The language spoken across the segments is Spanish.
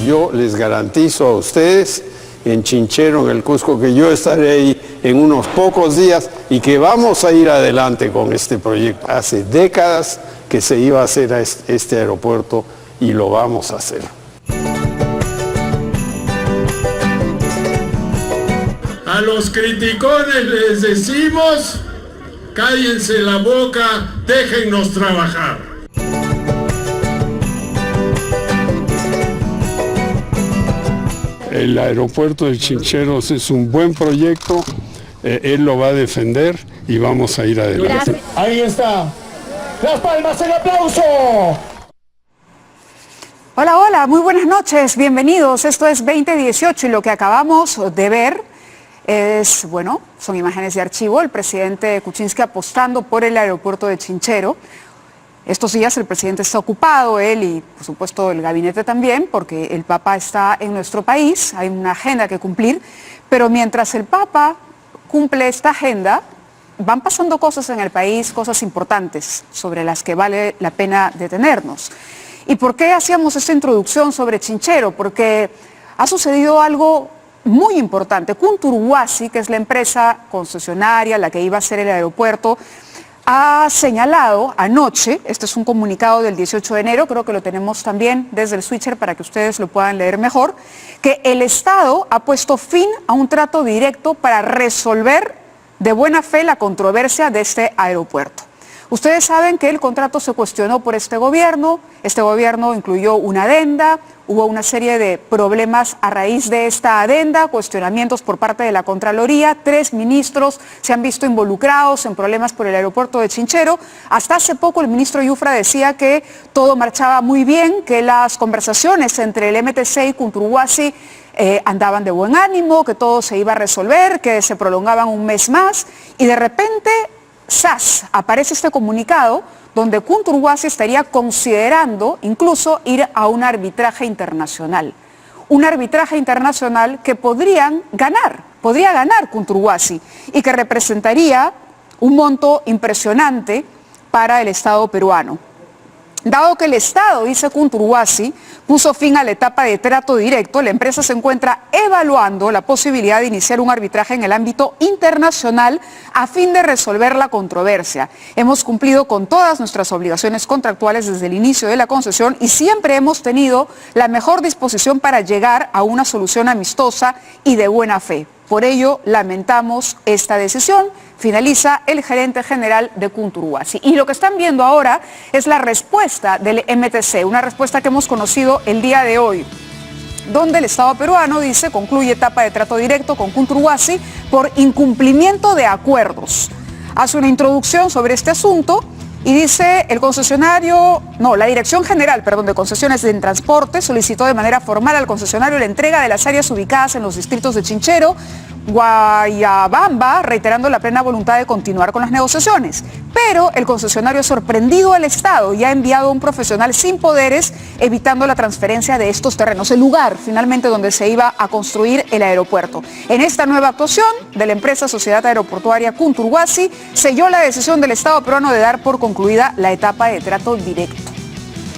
yo les garantizo a ustedes en Chinchero, en el Cusco, que yo estaré ahí en unos pocos días y que vamos a ir adelante con este proyecto. Hace décadas que se iba a hacer este aeropuerto y lo vamos a hacer. A los criticones les decimos, cállense la boca, déjennos trabajar. El aeropuerto de Chincheros es un buen proyecto, él lo va a defender y vamos a ir adelante. Ahí está. Las palmas, el aplauso. Hola, hola, muy buenas noches, bienvenidos. Esto es 2018 y lo que acabamos de ver es, bueno, son imágenes de archivo. El presidente Kuczynski apostando por el aeropuerto de Chinchero. Estos días el presidente está ocupado, él y por supuesto el gabinete también, porque el Papa está en nuestro país, hay una agenda que cumplir, pero mientras el Papa cumple esta agenda, van pasando cosas en el país, cosas importantes sobre las que vale la pena detenernos. ¿Y por qué hacíamos esta introducción sobre Chinchero? Porque ha sucedido algo muy importante. Kunturhuasi, que es la empresa concesionaria, la que iba a hacer el aeropuerto, ha señalado anoche, este es un comunicado del 18 de enero, creo que lo tenemos también desde el switcher para que ustedes lo puedan leer mejor, que el Estado ha puesto fin a un trato directo para resolver de buena fe la controversia de este aeropuerto. Ustedes saben que el contrato se cuestionó por este gobierno incluyó una adenda, hubo una serie de problemas a raíz de esta adenda, cuestionamientos por parte de la Contraloría, 3 ministros se han visto involucrados en problemas por el aeropuerto de Chinchero. Hasta hace poco el ministro Yufra decía que todo marchaba muy bien, que las conversaciones entre el MTC y Kunturhuasi andaban de buen ánimo, que todo se iba a resolver, que se prolongaban un mes más y de repente ¡zas!, aparece este comunicado donde Kunturhuasi estaría considerando incluso ir a un arbitraje internacional. Un arbitraje internacional que podría ganar Kunturhuasi y que representaría un monto impresionante para el Estado peruano. Dado que el Estado, dice Kunturhuasi, puso fin a la etapa de trato directo, la empresa se encuentra evaluando la posibilidad de iniciar un arbitraje en el ámbito internacional a fin de resolver la controversia. Hemos cumplido con todas nuestras obligaciones contractuales desde el inicio de la concesión y siempre hemos tenido la mejor disposición para llegar a una solución amistosa y de buena fe. Por ello, lamentamos esta decisión, finaliza el gerente general de Kunturhuasi. Y lo que están viendo ahora es la respuesta del MTC, una respuesta que hemos conocido el día de hoy, donde el Estado peruano dice concluye etapa de trato directo con Kunturhuasi por incumplimiento de acuerdos. Hace una introducción sobre este asunto y dice la Dirección General de Concesiones en Transporte solicitó de manera formal al concesionario la entrega de las áreas ubicadas en los distritos de Chinchero, Guayabamba, reiterando la plena voluntad de continuar con las negociaciones. Pero el concesionario ha sorprendido al Estado y ha enviado a un profesional sin poderes, evitando la transferencia de estos terrenos, el lugar finalmente donde se iba a construir el aeropuerto. En esta nueva actuación de la empresa Sociedad Aeroportuaria Kunturhuasi, selló la decisión del Estado peruano de dar por concluida la etapa de trato directo.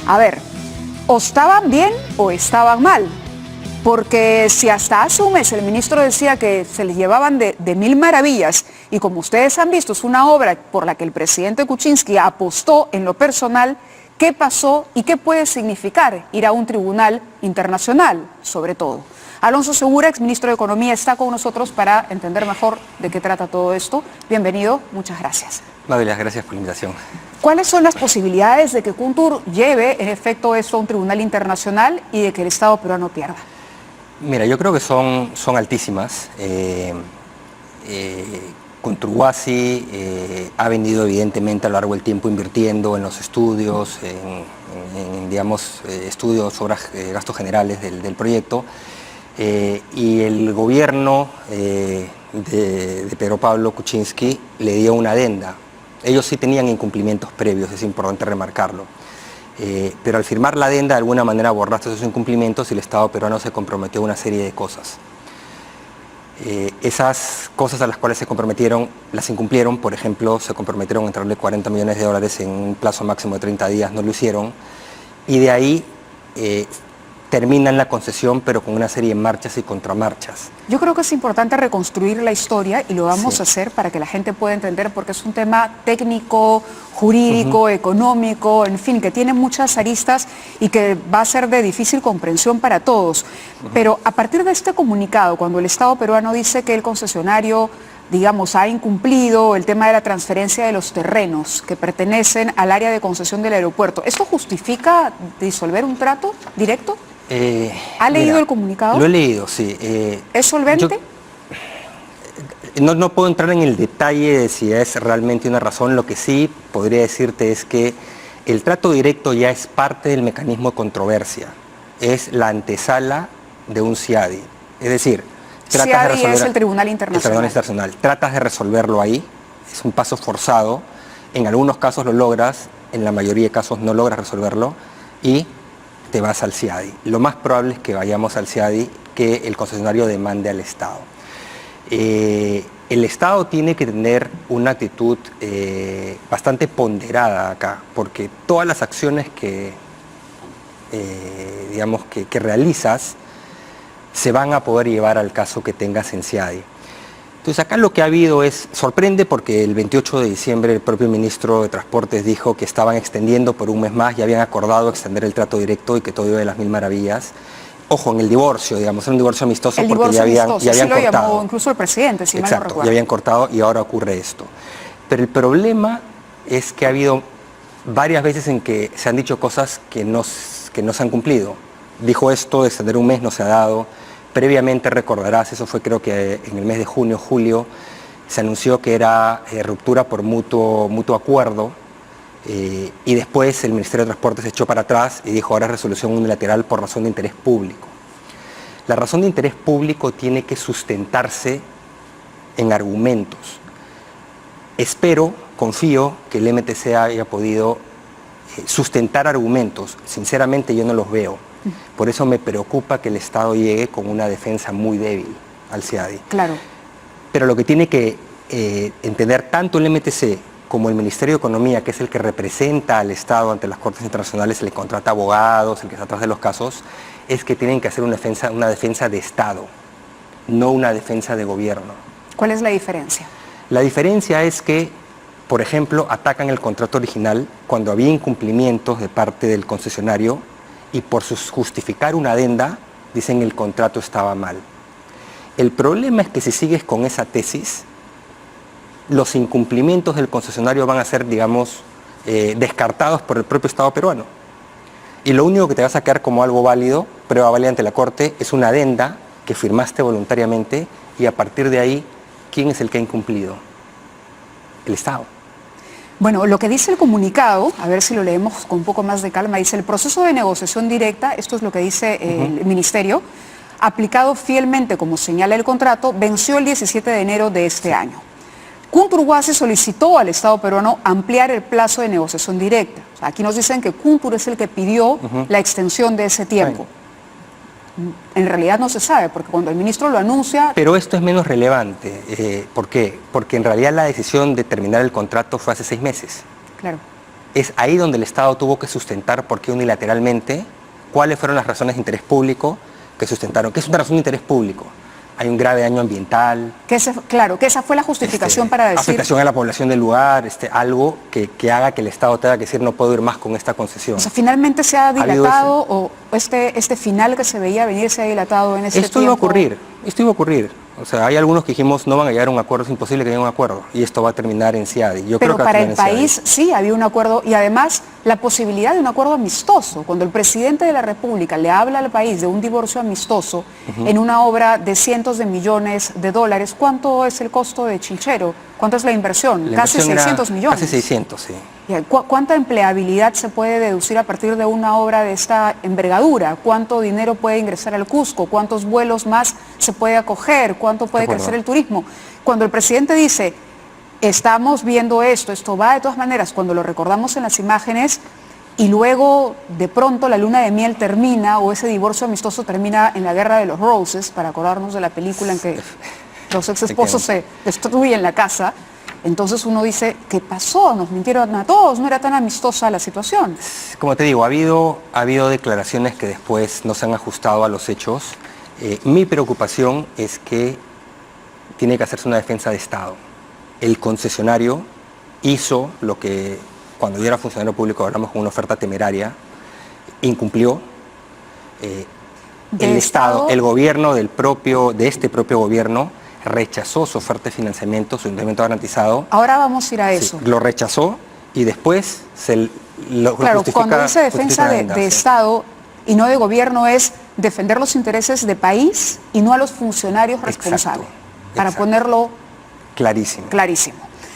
A ver, o estaban bien o estaban mal. Porque si hasta hace un mes el ministro decía que se les llevaban de mil maravillas, y como ustedes han visto, es una obra por la que el presidente Kuczynski apostó en lo personal, ¿qué pasó y qué puede significar ir a un tribunal internacional, sobre todo? Alonso Segura, exministro de Economía, está con nosotros para entender mejor de qué trata todo esto. Bienvenido, muchas gracias. Mavilas, gracias por la invitación. ¿Cuáles son las posibilidades de que Kuntur lleve en efecto esto a un tribunal internacional y de que el Estado peruano pierda? Mira, yo creo que son altísimas. Kunturhuasi ha venido evidentemente a lo largo del tiempo invirtiendo en los estudios, estudios sobre gastos generales del proyecto, y el gobierno de Pedro Pablo Kuczynski le dio una adenda. Ellos sí tenían incumplimientos previos, es importante remarcarlo. Pero al firmar la adenda de alguna manera borraste esos incumplimientos y el Estado peruano se comprometió a una serie de cosas. Esas cosas a las cuales se comprometieron, las incumplieron. Por ejemplo, se comprometieron a entregarle $40 millones en un plazo máximo de 30 días, no lo hicieron. Y de ahí terminan la concesión, pero con una serie de marchas y contramarchas. Yo creo que es importante reconstruir la historia y lo vamos Sí. a hacer para que la gente pueda entender, porque es un tema técnico, jurídico, económico, en fin, que tiene muchas aristas y que va a ser de difícil comprensión para todos. Pero a partir de este comunicado, cuando el Estado peruano dice que el concesionario, digamos, ha incumplido el tema de la transferencia de los terrenos que pertenecen al área de concesión del aeropuerto, ¿esto justifica disolver un trato directo? ¿Ha leído el comunicado? Lo he leído, sí. ¿Es solvente? No puedo entrar en el detalle de si es realmente una razón. Lo que sí podría decirte es que el trato directo ya es parte del mecanismo de controversia. Es la antesala de un CIADI. Es decir, CIADI es el Tribunal Internacional. El Tribunal Internacional. Tratas de resolverlo ahí. Es un paso forzado. En algunos casos lo logras, en la mayoría de casos no logras resolverlo y te vas al CIADI. Lo más probable es que vayamos al CIADI, que el concesionario demande al Estado. El Estado tiene que tener una actitud bastante ponderada acá, porque todas las acciones que realizas se van a poder llevar al caso que tengas en CIADI. Entonces acá lo que ha habido sorprende porque el 28 de diciembre el propio ministro de Transportes dijo que estaban extendiendo por un mes más y habían acordado extender el trato directo y que todo iba de las mil maravillas. Ojo, en el divorcio, digamos, era un divorcio amistoso el porque divorcio ya habían sí lo cortado. llamó incluso el presidente, si mal no Exacto, recuerdo. ya habían cortado y ahora ocurre esto. Pero el problema es que ha habido varias veces en que se han dicho cosas que no se han cumplido. Dijo esto de extender un mes, no se ha dado. Previamente, recordarás, eso fue creo que en el mes de junio, julio, se anunció que era ruptura por mutuo acuerdo y después el Ministerio de Transportes se echó para atrás y dijo ahora es resolución unilateral por razón de interés público. La razón de interés público tiene que sustentarse en argumentos. Espero, confío que el MTC haya podido sustentar argumentos. Sinceramente yo no los veo. Por eso me preocupa que el Estado llegue con una defensa muy débil al CIADI. Claro. Pero lo que tiene que entender tanto el MTC como el Ministerio de Economía, que es el que representa al Estado ante las Cortes Internacionales, el que contrata abogados, el que está atrás de los casos, es que tienen que hacer una defensa de Estado, no una defensa de gobierno. ¿Cuál es la diferencia? La diferencia es que, por ejemplo, atacan el contrato original cuando había incumplimientos de parte del concesionario y por justificar una adenda dicen el contrato estaba mal. El problema es que si sigues con esa tesis, los incumplimientos del concesionario van a ser, digamos, descartados por el propio Estado peruano. Y lo único que te vas a quedar como algo válido, prueba válida ante la Corte, es una adenda que firmaste voluntariamente y a partir de ahí, ¿quién es el que ha incumplido? El Estado. Bueno, lo que dice el comunicado, a ver si lo leemos con un poco más de calma, dice el proceso de negociación directa, esto es lo que dice el Ministerio, aplicado fielmente como señala el contrato, venció el 17 de enero de este año. Kuntur-Wasi solicitó al Estado peruano ampliar el plazo de negociación directa. O sea, aquí nos dicen que Kuntur es el que pidió la extensión de ese tiempo. En realidad no se sabe, porque cuando el ministro lo anuncia... Pero esto es menos relevante. ¿Por qué? Porque en realidad la decisión de terminar el contrato fue hace 6 meses. Claro. Es ahí donde el Estado tuvo que sustentar por qué unilateralmente, cuáles fueron las razones de interés público que sustentaron. ¿Qué es una razón de interés público? Hay un grave daño ambiental. Claro, que esa fue la justificación para decir... Afectación a la población del lugar, algo que haga que el Estado tenga que decir no puedo ir más con esta concesión. O sea, finalmente se ha dilatado o este final que se veía venir se ha dilatado en ese tiempo. Esto iba a ocurrir. O sea, hay algunos que dijimos no van a llegar a un acuerdo, es imposible que haya un acuerdo y esto va a terminar en CIADI. Pero para el país sí había un acuerdo y además la posibilidad de un acuerdo amistoso. Cuando el presidente de la República le habla al país de un divorcio amistoso en una obra de cientos de millones de dólares, ¿cuánto es el costo de Chinchero? ¿Cuánto es la inversión? Casi 600 millones. Casi 600, sí. ¿Cuánta empleabilidad se puede deducir a partir de una obra de esta envergadura? ¿Cuánto dinero puede ingresar al Cusco? ¿Cuántos vuelos más se puede acoger? ¿Cuánto puede crecer el turismo? Cuando el presidente dice, estamos viendo esto va de todas maneras, cuando lo recordamos en las imágenes y luego de pronto la luna de miel termina o ese divorcio amistoso termina en la Guerra de los Roses, para acordarnos de la película en que los ex esposos se destruyen la casa. Entonces uno dice, ¿qué pasó? Nos mintieron a todos, no era tan amistosa la situación. Como te digo, ha habido declaraciones que después no se han ajustado a los hechos. Mi preocupación es que tiene que hacerse una defensa de Estado. El concesionario hizo lo que cuando yo era funcionario público hablamos con una oferta temeraria, incumplió. El Estado, el gobierno de este propio gobierno rechazó su oferta de financiamiento, su endeudamiento garantizado. Ahora vamos a ir a eso. Sí, lo rechazó y después lo claro, justifica. Cuando dice defensa de Estado y no de gobierno es defender los intereses de país y no a los funcionarios responsables. Para ponerlo clarísimo.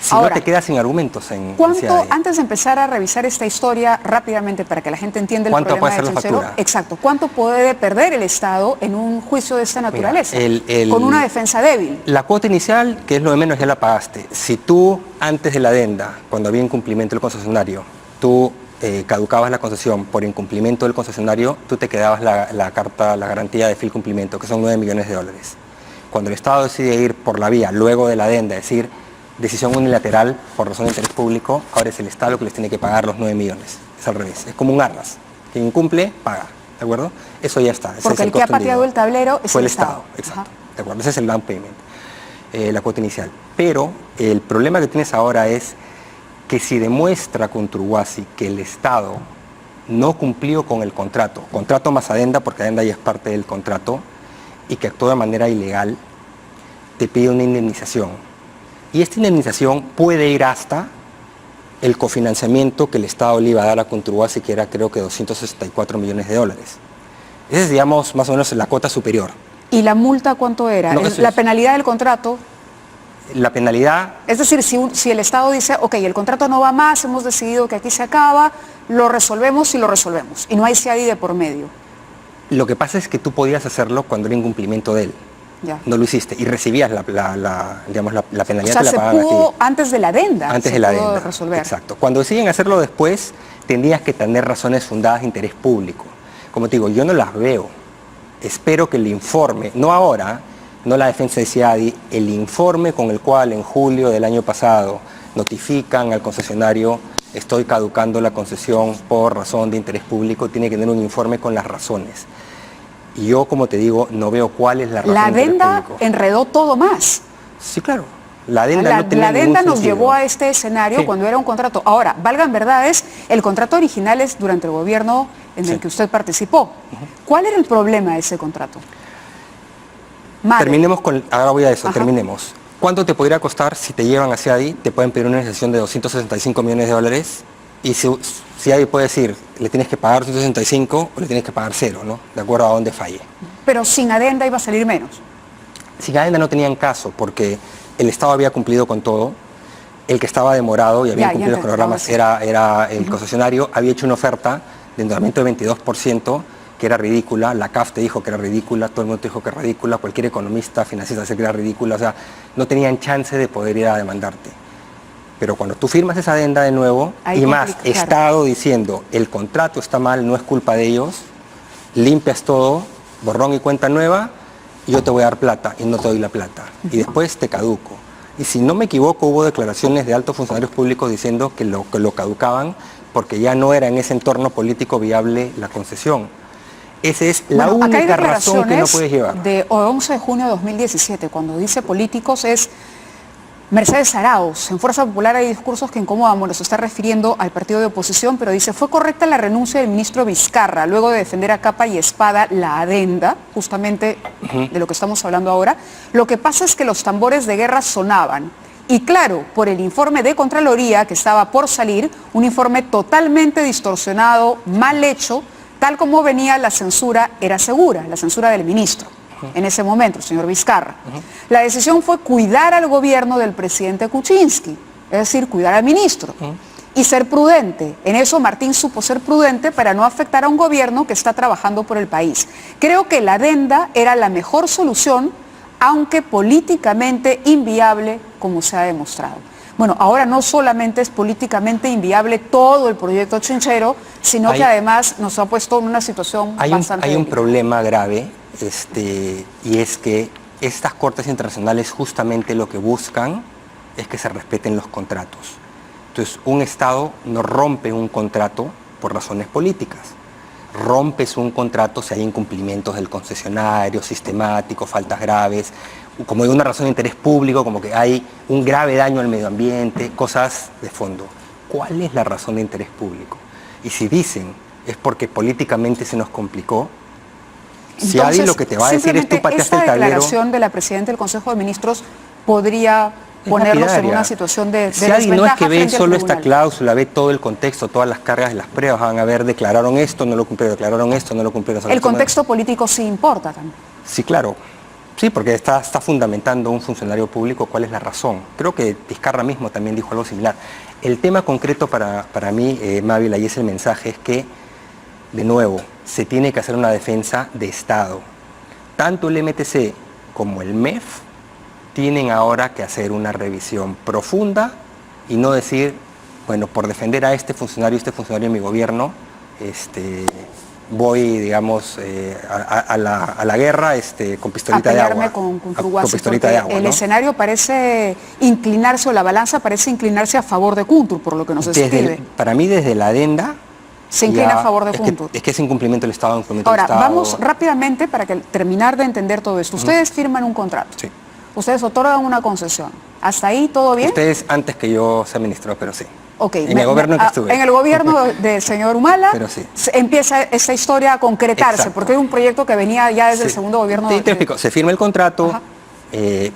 Si Ahora, no te quedas sin argumentos en ¿cuánto, antes de empezar a revisar esta historia rápidamente para que la gente entienda el problema puede ser de la Chinchero? factura? Exacto. ¿Cuánto puede perder el Estado en un juicio de esta naturaleza? Mira, con una defensa débil. La cuota inicial, que es lo de menos, ya la pagaste. Si tú, antes de la adenda, cuando había incumplimiento del concesionario, tú caducabas la concesión por incumplimiento del concesionario, tú te quedabas la garantía de fiel cumplimiento, que son 9 millones de dólares. Cuando el Estado decide ir por la vía, luego de la adenda, es decir, decisión unilateral por razón de interés público, ahora es el Estado que les tiene que pagar los 9 millones. Es al revés, es como un arras. Quien incumple, paga, ¿de acuerdo? Eso ya está. Porque el que ha pateado el tablero es fue el Estado. Exacto, ¿de acuerdo? Ese es el down payment, la cuota inicial. Pero el problema que tienes ahora es que si demuestra Conturhuasi que el Estado no cumplió con el contrato más adenda, porque adenda ya es parte del contrato, y que actuó de manera ilegal, te pide una indemnización. Y esta indemnización puede ir hasta el cofinanciamiento que el Estado le iba a dar a Conturhuasi, que era creo que 264 millones de dólares. Esa es, digamos, más o menos la cuota superior. ¿Y la multa cuánto era? No, la penalidad del contrato. La penalidad... Es decir, si el Estado dice, ok, el contrato no va más, hemos decidido que aquí se acaba, lo resolvemos y lo resolvemos. Y no hay CIADI de por medio. Lo que pasa es que tú podías hacerlo cuando era incumplimiento de él. Ya. No lo hiciste y recibías la penalidad. O sea, te la se pagaban pudo aquí. antes de la adenda. Antes se de la pudo adenda. resolver. Exacto. Cuando deciden hacerlo después, tendrías que tener razones fundadas de interés público. Como te digo, yo no las veo. Espero que el informe, no ahora, no la defensa de CIADI, el informe con el cual en julio del año pasado notifican al concesionario estoy caducando la concesión por razón de interés público, tiene que tener un informe con las razones. Y yo, como te digo, no veo cuál es la razón. La de interés adenda público. enredó todo más. Sí, claro. La adenda no tenía la adenda ningún nos sentido. llevó a este escenario Sí. cuando era un contrato. Ahora, valgan verdades, el contrato original es durante el gobierno en el que usted participó. ¿Cuál era el problema de ese contrato? Madre. Terminemos con... Ahora voy a eso, Ajá. terminemos. ¿Cuánto te podría costar si te llevan a CIADI? Te pueden pedir una indemnización de 265 millones de dólares y CIADI puede decir, le tienes que pagar 265 o le tienes que pagar 0, ¿no? De acuerdo a dónde falle. Pero sin adenda iba a salir menos. Sin adenda no tenían caso porque el Estado había cumplido con todo, el que estaba demorado y había Ya cumplido los programas era el concesionario, había hecho una oferta de endeudamiento de 22%, que era ridícula, la CAF te dijo que era ridícula, todo el mundo te dijo que era ridícula, cualquier economista financiero dice que era ridícula, o sea, no tenían chance de poder ir a demandarte. Pero cuando tú firmas esa adenda de nuevo, Ahí y más, complica, claro. Estado diciendo, el contrato está mal, no es culpa de ellos, limpias todo, borrón y cuenta nueva, y yo te voy a dar plata, y no te doy la plata. Y después te caduco. Y si no me equivoco, hubo declaraciones de altos funcionarios públicos diciendo que lo caducaban porque ya no era en ese entorno político viable la concesión. Esa es la Bueno, acá hay única razón que no declaraciones puedes llevar. de 11 de junio de 2017, cuando dice políticos es Mercedes Arauz. En Fuerza Popular hay discursos que incomodan, bueno, se está refiriendo al partido de oposición, pero dice, fue correcta la renuncia del ministro Vizcarra, luego de defender a capa y espada la adenda, justamente de lo que estamos hablando ahora. Lo que pasa es que los tambores de guerra sonaban. Y claro, por el informe de Contraloría que estaba por salir, un informe totalmente distorsionado, mal hecho, tal como venía la censura, era segura, la censura del ministro. En ese momento, el señor Vizcarra. La decisión fue cuidar al gobierno del presidente Kuczynski, es decir, cuidar al ministro, y ser prudente. En eso Martín supo ser prudente para no afectar a un gobierno que está trabajando por el país. Creo que la adenda era la mejor solución, aunque políticamente inviable, como se ha demostrado. Bueno, ahora no solamente es políticamente inviable todo el proyecto Chinchero, sino que además nos ha puesto en una situación bastante Hay un delicada. problema grave, y es que estas cortes internacionales justamente lo que buscan es que se respeten los contratos. Entonces, un Estado no rompe un contrato por razones políticas. Rompes un contrato si hay incumplimientos del concesionario, sistemáticos, faltas graves, como de una razón de interés público, como que hay un grave daño al medio ambiente, cosas de fondo. ¿Cuál es la razón de interés público? Y si dicen es porque políticamente se nos complicó, entonces, si Adi lo que te va a decir es tú pateaste el tablero. Esta declaración de la Presidenta del Consejo de Ministros podría ponernos en una situación de si Adi no es que ve solo esta tribunal. cláusula, ve todo el contexto, todas las cargas de las pruebas, van a ver, declararon esto, no lo cumplieron, declararon esto, no lo cumplieron. El contexto político sí importa también. Sí, claro. Sí, porque está fundamentando un funcionario público cuál es la razón. Creo que Vizcarra mismo también dijo algo similar. El tema concreto para mí, Mávila, y es el mensaje, es que, de nuevo, se tiene que hacer una defensa de Estado. Tanto el MTC como el MEF tienen ahora que hacer una revisión profunda y no decir, bueno, por defender a este funcionario en mi gobierno, voy, digamos, a la guerra con pistolita de agua. Con Kunturguasi, pistolita de agua, el ¿no? escenario parece inclinarse, o la balanza parece inclinarse a favor de Kuntur, por lo que nos escribe. Para mí, desde la adenda, se inclina a favor de Kuntur. Es que es incumplimiento del Estado, incumplimiento Ahora, del Estado. vamos rápidamente para terminar de entender todo esto. Ustedes firman un contrato. Sí. Ustedes otorgan una concesión. ¿Hasta ahí todo bien? Ustedes antes que yo sea ministro, pero sí. Okay. En el gobierno que estuve. En el gobierno del señor Humala, pero sí, empieza esta historia a concretarse. Exacto. Porque era un proyecto que venía ya desde el segundo gobierno. Te explico. Se firma el contrato,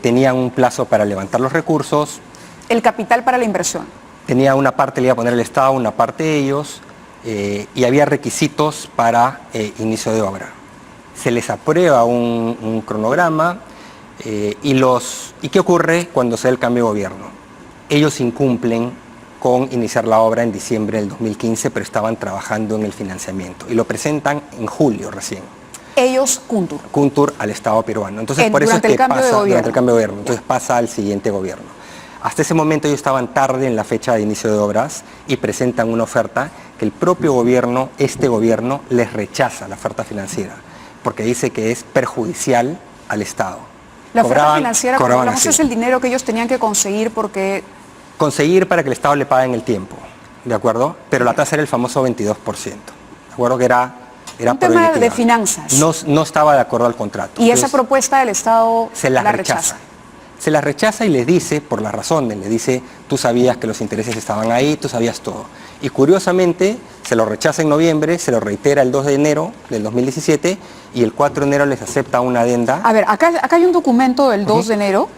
tenían un plazo para levantar los recursos. El capital para la inversión. Tenía una parte, le iba a poner el Estado, una parte ellos, y había requisitos para inicio de obra. Se les aprueba un cronograma, ¿y qué ocurre cuando se da el cambio de gobierno? Ellos incumplen con iniciar la obra en diciembre del 2015, pero estaban trabajando en el financiamiento y lo presentan en julio recién. Ellos, Kuntur. Kuntur al Estado peruano. Entonces, por eso es que pasa durante el cambio de gobierno. Entonces pasa al siguiente gobierno. Hasta ese momento ellos estaban tarde en la fecha de inicio de obras y presentan una oferta que el propio gobierno, este gobierno, les rechaza la oferta financiera, porque dice que es perjudicial al Estado. La oferta financiera, como hablamos, es el dinero que ellos tenían que conseguir conseguir para que el Estado le pague en el tiempo, ¿de acuerdo? Pero la tasa era el famoso 22%, ¿de acuerdo? Que era un tema de finanzas. No estaba de acuerdo al contrato. Y entonces, esa propuesta del Estado se la rechaza. Se la rechaza y les dice, por la razón, les dice, tú sabías que los intereses estaban ahí, tú sabías todo. Y curiosamente, se lo rechaza en noviembre, se lo reitera el 2 de enero del 2017 y el 4 de enero les acepta una adenda. A ver, acá hay un documento del 2 de enero,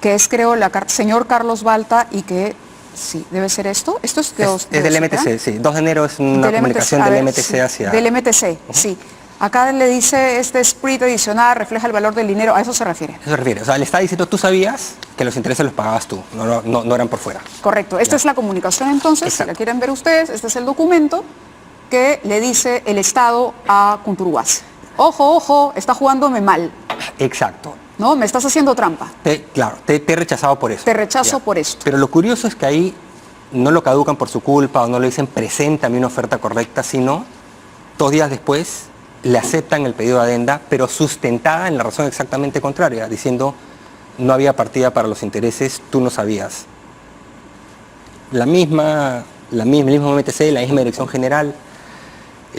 que es, creo, señor Carlos Balta, y que, sí, debe ser esto. Esto es del MTC, sí. 2 de enero es una comunicación del MTC hacia... Del MTC, sí. Acá le dice, este split adicional refleja el valor del dinero, ¿a eso se refiere? Eso se refiere, o sea, le está diciendo, tú sabías que los intereses los pagabas tú, no eran por fuera. Correcto, esta es la comunicación entonces. Exacto. Si la quieren ver ustedes, este es el documento que le dice el Estado a Kunturguasi. Ojo, ojo, está jugándome mal. Exacto. No, me estás haciendo trampa. Claro, te he rechazado por eso. Te rechazo por esto. Pero lo curioso es que ahí no lo caducan por su culpa o no le dicen preséntame una oferta correcta, sino 2 días después le aceptan el pedido de adenda, pero sustentada en la razón exactamente contraria, diciendo no había partida para los intereses, tú no sabías. El mismo MTC, la misma dirección general.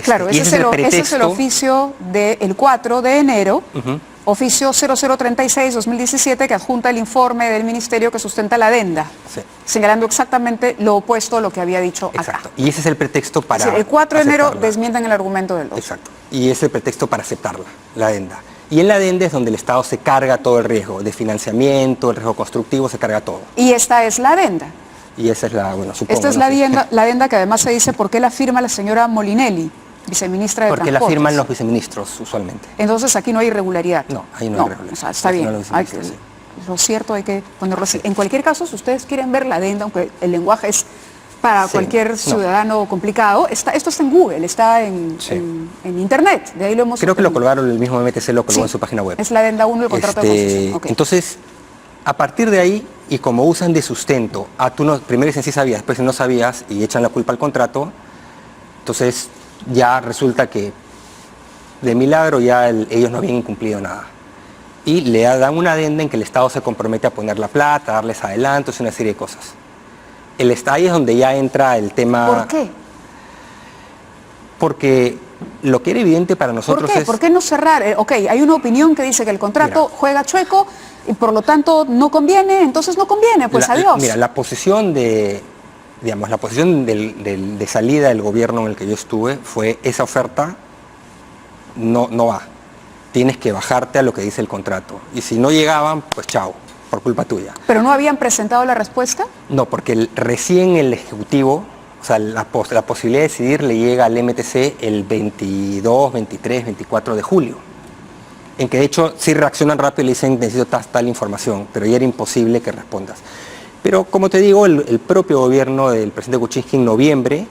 Claro, ese es el oficio del 4 de enero, oficio 0036-2017, que adjunta el informe del ministerio que sustenta la adenda, señalando exactamente lo opuesto a lo que había dicho acá. Exacto, y ese es el pretexto para el 4 de enero desmientan el argumento del 2. Exacto, y ese es el pretexto para aceptarla, la adenda. Y en la adenda es donde el Estado se carga todo el riesgo de financiamiento, el riesgo constructivo, se carga todo. Y esta es la adenda. Y esa es la, bueno, supongo. Esta es la adenda que además se dice por qué la firma la señora Molinelli, viceministra de Transportes. Porque la firman los viceministros usualmente. Entonces aquí no hay irregularidad. No, ahí no hay irregularidad. O sea, está bien. Lo cierto hay que ponerlo así. En cualquier caso, si ustedes quieren ver la adenda, aunque el lenguaje es para cualquier ciudadano complicado, esto está en Google, está en Internet. De ahí lo hemos... Creo que lo colgaron, el mismo MTC lo colgó en su página web. Es la adenda 1 del contrato de concesión. Okay. Entonces, a partir de ahí, y como usan de sustento, primero dicen sí sabías, después no sabías y echan la culpa al contrato, entonces ya resulta que de milagro ya ellos no habían incumplido nada. y le dan una adenda en que el Estado se compromete a poner la plata, a darles adelantos y una serie de cosas. Ahí es donde ya entra el tema... ¿Por qué? Porque lo que era evidente para nosotros ¿Por qué? es... ¿Por qué no cerrar? Ok, hay una opinión que dice que el contrato juega chueco y por lo tanto no conviene, entonces no conviene, pues adiós. Mira, la posición de salida del gobierno en el que yo estuve fue: esa oferta no va. Tienes que bajarte a lo que dice el contrato. Y si no llegaban, pues chao, por culpa tuya. ¿Pero no habían presentado la respuesta? No, porque recién el Ejecutivo, o sea, la posibilidad de decidir le llega al MTC el 22, 23, 24 de julio. En que de hecho sí reaccionan rápido y le dicen: necesito tal información, pero ya era imposible que respondas. Pero como te digo, el propio gobierno del presidente Kuczynski en noviembre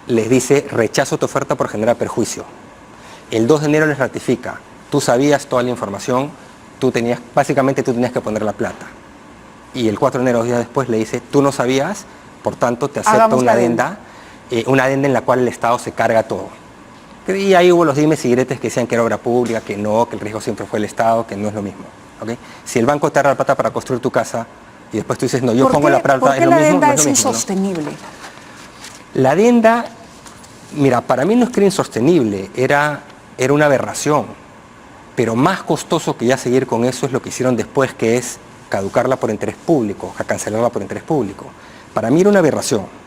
les dice: rechazo tu oferta por generar perjuicio. El 2 de enero les ratifica: tú sabías toda la información, básicamente tú tenías que poner la plata. Y el 4 de enero, 2 días después, le dice: tú no sabías, por tanto te acepto una adenda en la cual el Estado se carga todo. Y ahí hubo los dimes y diretes que decían que era obra pública, que no, que el riesgo siempre fue el Estado, que no es lo mismo. ¿Okay? Si el banco te da la plata para construir tu casa y después tú dices: no, yo pongo la plata, es lo mismo. ¿Por qué la adenda no es lo mismo, insostenible? ¿no? La adenda, mira, para mí no es que era insostenible, era una aberración. Pero más costoso que ya seguir con eso es lo que hicieron después, que es caducarla por interés público, cancelarla por interés público. Para mí era una aberración.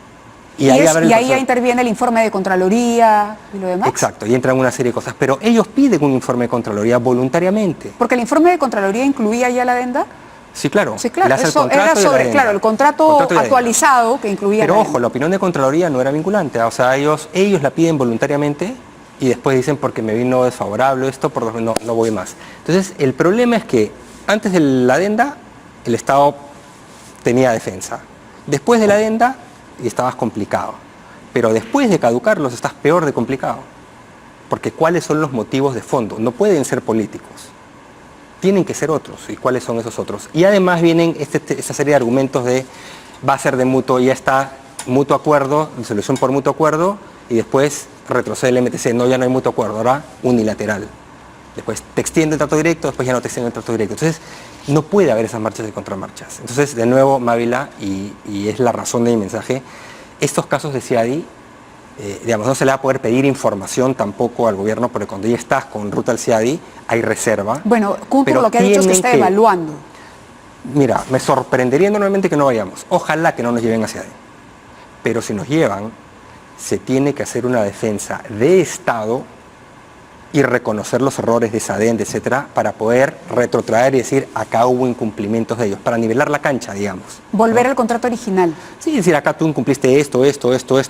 Y ahí ya interviene el informe de Contraloría y lo demás. Exacto, y entran una serie de cosas. Pero ellos piden un informe de Contraloría voluntariamente. ¿Porque el informe de Contraloría incluía ya la adenda? Sí, claro. Sí, claro. Eso era sobre, el contrato actualizado que incluía. Pero ojo, la opinión de Contraloría no era vinculante. O sea, ellos la piden voluntariamente y después dicen: porque me vino desfavorable esto, no voy más. Entonces, el problema es que antes de la adenda, el Estado tenía defensa. Después de la adenda, y estabas complicado. Pero después de caducarlos, estás peor de complicado. Porque ¿cuáles son los motivos de fondo? No pueden ser políticos. Tienen que ser otros. ¿Y cuáles son esos otros? Y además vienen esta serie de argumentos de: va a ser de mutuo, ya está, mutuo acuerdo, disolución por mutuo acuerdo, y después retrocede el MTC, no, ya no hay mutuo acuerdo, ahora unilateral. Después te extiende el trato directo, después ya no te extiende el trato directo. Entonces, no puede haber esas marchas y contramarchas. Entonces, de nuevo, Mávila, y es la razón de mi mensaje, estos casos de CIADI, no se le va a poder pedir información tampoco al gobierno, porque cuando ya estás con ruta al CIADI, hay reserva. Bueno, Cúcuta lo que ha dicho es que está evaluando. Mira, me sorprendería enormemente que no vayamos. Ojalá que no nos lleven a CIADI. Pero si nos llevan, se tiene que hacer una defensa de Estado y reconocer los errores de esa adenda, etcétera, para poder retrotraer y decir: acá hubo incumplimientos de ellos, para nivelar la cancha, digamos. Volver al contrato original. Sí, decir: acá tú incumpliste esto,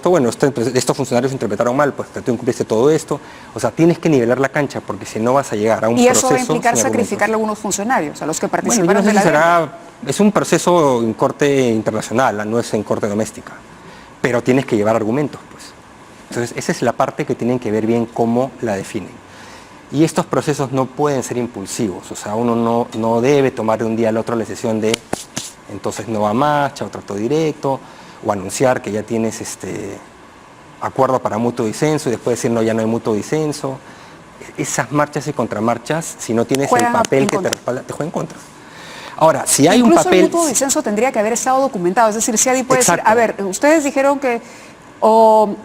bueno, estos funcionarios interpretaron mal, pues tú incumpliste todo esto. O sea, tienes que nivelar la cancha, porque si no vas a llegar a un proceso... Y eso va a implicar sacrificar a algunos funcionarios, a los que participaron de la adenda. Es un proceso en corte internacional, no es en corte doméstica. Pero tienes que llevar argumentos, pues. Entonces, esa es la parte que tienen que ver bien cómo la definen. Y estos procesos no pueden ser impulsivos, o sea, uno no debe tomar de un día al otro la decisión de: entonces no va más, chao trato directo, o anunciar que ya tienes acuerdo para mutuo disenso y después decir: no, ya no hay mutuo disenso. Esas marchas y contramarchas, si no tienes el papel que te respalda, te juegan en contra. Ahora, si hay un papel... el mutuo disenso tendría que haber estado documentado, es decir, CIADI puede decir: a ver, ustedes dijeron que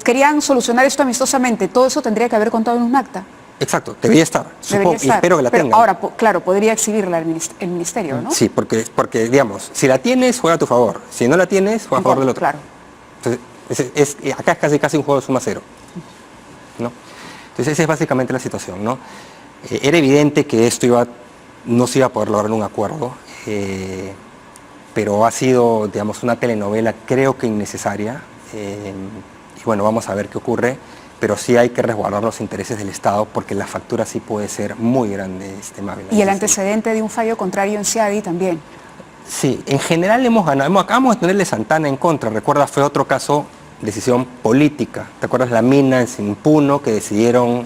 querían solucionar esto amistosamente, todo eso tendría que haber contado en un acta. Exacto, debería estar, supongo, y espero que la tengan. Ahora, claro, podría exhibirla el ministerio, ¿no? Sí, porque, digamos, si la tienes, juega a tu favor. Si no la tienes, juega a favor del otro. Claro. Entonces, acá es casi un juego de suma cero, ¿no? Entonces, esa es básicamente la situación, ¿no? Era evidente que esto no se iba a poder lograr un acuerdo, pero ha sido, digamos, una telenovela creo que innecesaria. Y bueno, vamos a ver qué ocurre. Pero sí hay que resguardar los intereses del Estado, porque la factura sí puede ser muy grande, Mávila. Y el antecedente de un fallo contrario en CIADI también. Sí, en general hemos ganado. Acabamos de tenerle Santana en contra. Recuerda, fue otro caso, decisión política. ¿Te acuerdas la mina en Simpuno que decidieron?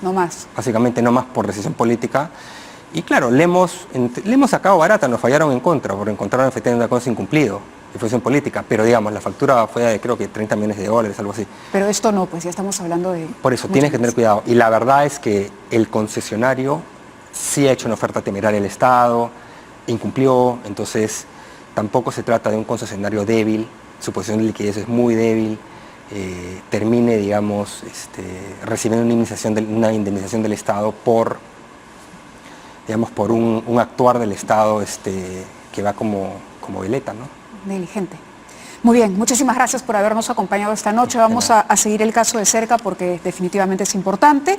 No más. Básicamente no más por decisión política. Y claro, le hemos sacado barata, nos fallaron en contra, porque encontraron efectivamente una cosa incumplido. Y fue política, pero digamos, la factura fue de creo que $30 millones, algo así. Pero esto no, pues ya estamos hablando de... Por eso, tienes que tener cuidado. Y la verdad es que el concesionario sí ha hecho una oferta temeraria al Estado, incumplió, entonces tampoco se trata de un concesionario débil, su posición de liquidez es muy débil, termine, digamos, recibiendo una indemnización del Estado por, digamos, por un actuar del Estado que va como veleta, ¿no? Negligente. Muy bien, muchísimas gracias por habernos acompañado esta noche. Vamos a seguir el caso de cerca porque definitivamente es importante.